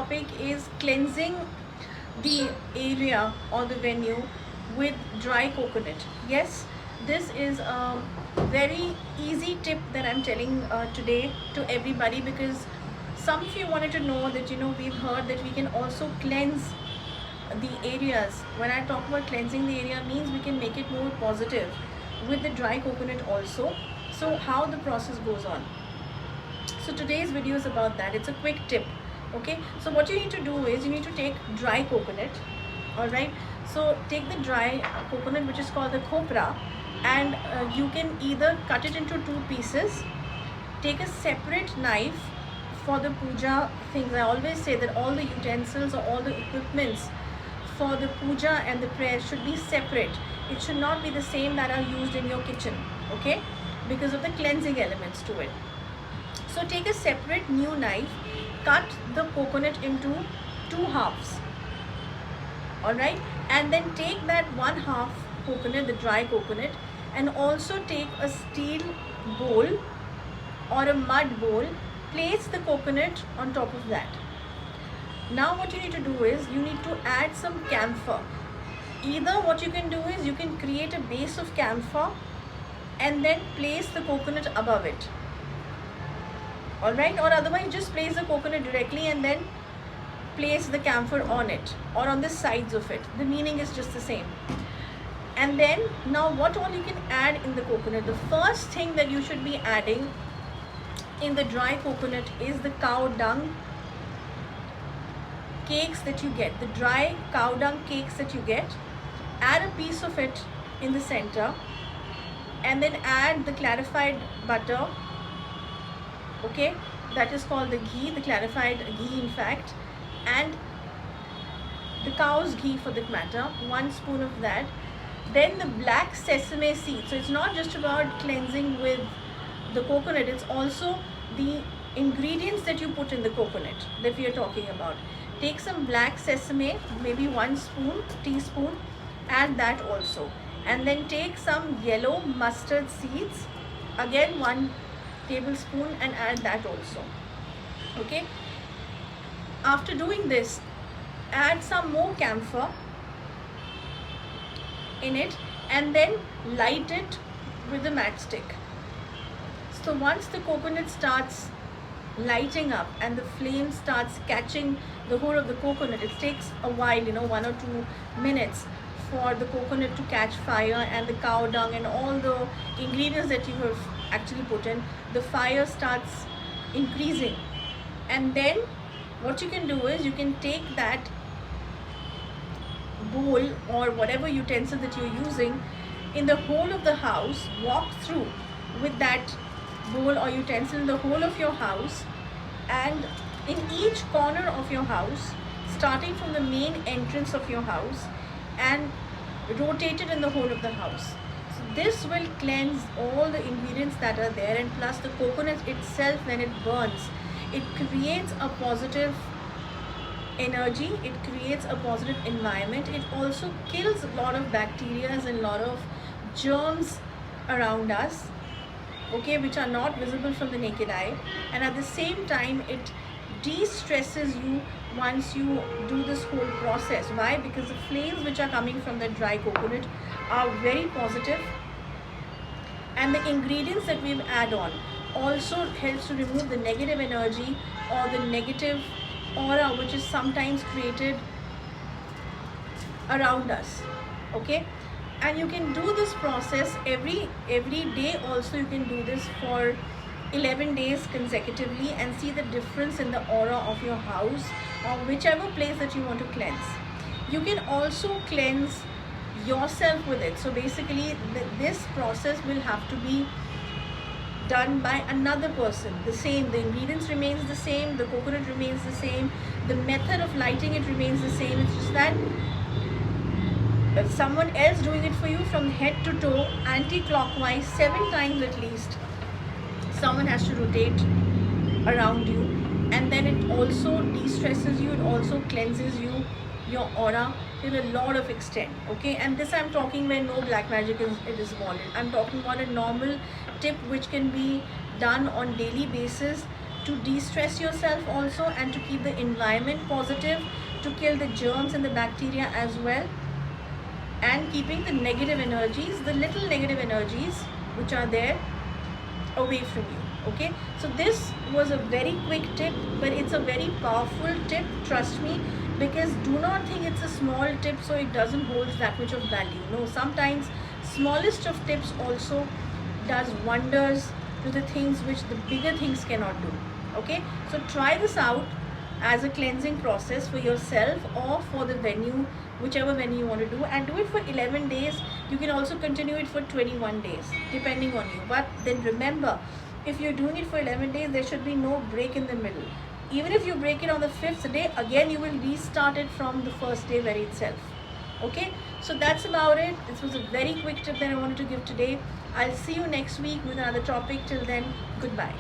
topic is cleansing the area or the venue with dry coconut. Yes, this is a very easy tip that I'm telling today to everybody, because some of you wanted to know that, we've heard that we can also cleanse the areas. When I talk about cleansing the area, means we can make it more positive with the dry coconut also. So how the process goes on. So today's video is about that. It's a quick tip. Okay, so what you need to do is you need to take dry coconut. All right, so take the dry coconut, which is called the copra, and you can either cut it into two pieces. Take a separate knife for the puja things. I always say that all the utensils or all the equipments for the puja and the prayer should be separate. It should not be the same that are used in your kitchen, okay, because of the cleansing elements to it. So take a separate new knife, cut the coconut into two halves, all right, and then take that one half coconut, the dry coconut, and also take a steel bowl or a mud bowl, place the coconut on top of that. Now what you need to do is you need to add some camphor. Either what you can do is you can create a base of camphor and then place the coconut above it, all right, or otherwise just place the coconut directly and then place the camphor on it or on the sides of it. The meaning is just the same. And then now what all you can add in the coconut, the first thing that you should be adding in the dry coconut is the cow dung cakes that you get, the dry cow dung cakes that you get. Add a piece of it in the center and then add the clarified butter, okay, that is called the ghee, the clarified ghee in fact, and the cow's ghee for that matter, 1 spoon of that. Then the black sesame seeds. So it's not just about cleansing with the coconut, it's also the ingredients that you put in the coconut that we are talking about. Take some black sesame, maybe 1 teaspoon, add that also, and then take some yellow mustard seeds, again 1 tablespoon, and add that also, okay. After doing this, add some more camphor in it and then light it with a matchstick. So once the coconut starts lighting up and the flame starts catching the whole of the coconut, it takes a while, 1 or 2 minutes for the coconut to catch fire, and the cow dung and all the ingredients that you have actually put in, the fire starts increasing. And then what you can do is you can take that bowl or whatever utensil that you're using in the whole of the house, walk through with that bowl or utensil in the whole of your house, and in each corner of your house, starting from the main entrance of your house, and rotate it in the whole of the house. So this will cleanse all the ingredients that are there, and plus the coconut itself, when it burns, it creates a positive energy, it creates a positive environment. It also kills a lot of bacteria and a lot of germs around us, okay, which are not visible from the naked eye, and at the same time it de-stresses you once you do this whole process. Why? Because the flames which are coming from the dry coconut are very positive, and the ingredients that we've added on also helps to remove the negative energy or the negative aura which is sometimes created around us, okay. And you can do this process every day also. You can do this for 11 days consecutively and see the difference in the aura of your house or whichever place that you want to cleanse. You can also cleanse yourself with it. So basically this process will have to be done by another person. The same, the ingredients remains the same, the coconut remains the same, the method of lighting it remains the same. It's just that someone else doing it for you from head to toe, anti-clockwise, 7 times at least. Someone has to rotate around you, and then it also de-stresses you, it also cleanses you, your aura till a lot of extent, okay. And this I'm talking where no black magic is involved. I'm talking about a normal tip which can be done on daily basis to de-stress yourself also, and to keep the environment positive, to kill the germs and the bacteria as well, and keeping the negative energies, the little negative energies which are there, away from you. Okay, so this was a very quick tip, but it's a very powerful tip, trust me. Because do not think it's a small tip so it doesn't hold that much of value. No, sometimes smallest of tips also does wonders to the things which the bigger things cannot do. Okay, so try this out as a cleansing process for yourself or for the venue, whichever venue you want to do, and do it for 11 days. You can also continue it for 21 days depending on you, but then remember, if you're doing it for 11 days, there should be no break in the middle. Even if you break it on the 5th day, again you will restart it from the first day very itself. Okay, so that's about it. This was a very quick tip that I wanted to give today. I'll see you next week with another topic. Till then, goodbye.